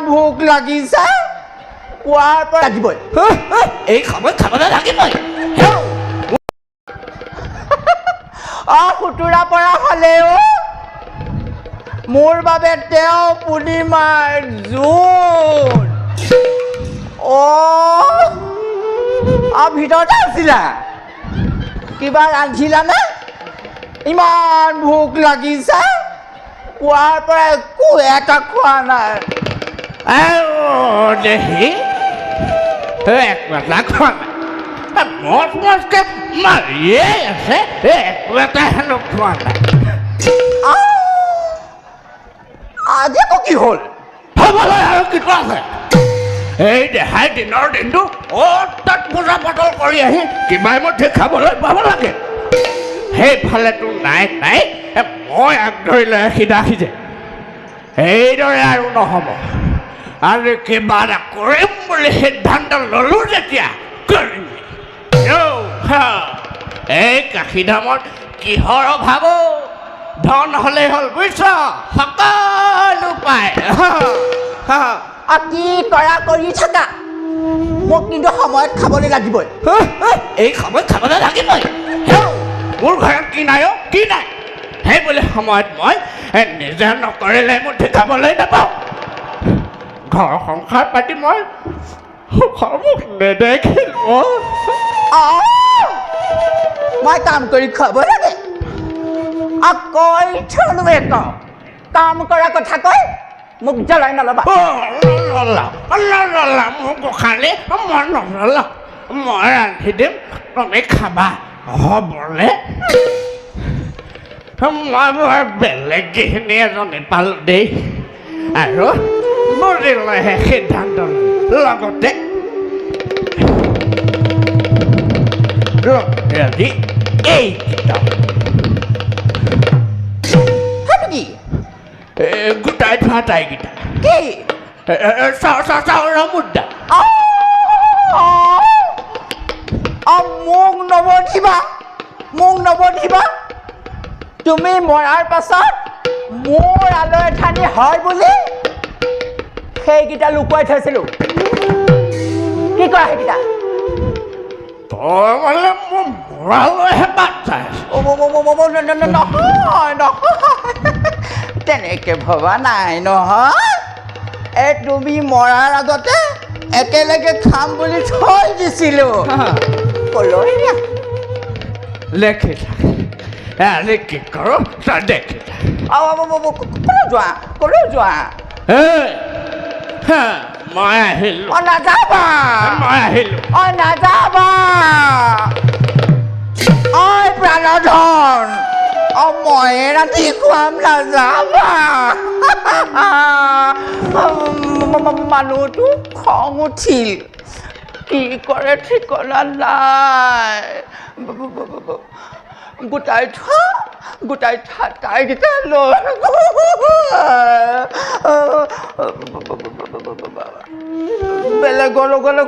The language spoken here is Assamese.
ভোক লাগিছে পুৱাৰ পৰা লাগিবই এই সময় খাবলৈ লাগিবই খুতুৰা পৰা হ'লেও মোৰ বাবে তেওঁ পূৰ্ণিমাৰ জোন ভিতৰতে আছিলা কিবা ৰান্ধিলানে ইমান ভোক লাগিছে পুৱাৰ পৰা একো এটা খোৱা নাই দেহি একোটা খোৱা নাই মজ মজকে মাৰিয়ে আছে একোটা হেনো খোৱা নাই আজি আকৌ কি হ'ল হ'বলৈ আৰু কিটো আছে এই দেহাই দিনৰ দিনটো তাত পূজা পাতল কৰি আহি কিবা মধ্যে খাবলৈ পাব লাগে সেইফালেতো নাই নাই মই আগধৰিলৈ সিধা সিজে এইদৰে আৰু নহ'ব আৰু কিবা এটা কৰিম বুলি সিদ্ধান্ত ল'লোঁ যেতিয়া কৰিম এই কাশীধামত কিহৰ অভাৱ ধন হ'লেই হ'ল বুজিছ সকলো পায় কি কৰা কৰি থাকা মোক কিন্তু সময়ত খাবলৈ লাগিবই এই সময়ত খাবলৈ লাগিবই মোৰ ঘৰত কি নাই কি নাই সেই বুলি সময়ত মই নিজে নকৰিলে মুঠি খাবলৈ নাপাওঁ ঘৰ সংসাৰ পাতি মই সুখমুখ নেদেখিলোঁ মই কাম কৰি খাব লাগে আকৌ থলো কাম কৰা কথা কৈ মোক জ্বলাই নল'বা মোক গোসাঁনী মই নল'লা মই ৰান্ধি দিম তুমি খাবা হ'বনে মই বৰ বেলেগ গৃহিণী এজনী পালোঁ দেই আৰু বুজিলৈহে সিদ্ধান্ত লগতে এই কিতাপ কি গোটাই থোৱা তাইকেইটা কি চাউলৰ মুদ্ৰা মোক নবধিবা তুমি মৰাৰ পাছত মোৰ আলৈ এঠানি হয় বুলি সেইকেইটা লুকুৱাই থৈছিলোঁ কি কৰা সেইকেইটা তই মানে মোৰ মৰালৈহে বাট চাই নহয় তেনেকে ভবা নাই নহয় তুমি মৰাৰ আগতে একেলগে খাম বুলি থৈ দিছিলোঁ কলৈ লেখি আজি কি কৰোঁ তই দেখি কলৈ যোৱা মই আহিলোঁ নাযাবা মই আহিলোঁ নাযাবা প্ৰাণধন মই ৰাতি খুৱাম নাযাবা মানুহটো খং উঠিল কি কৰে ঠিকনা নাই গোটাই থোৱা তাইকেইটা লৈ বেলেগৰ লগত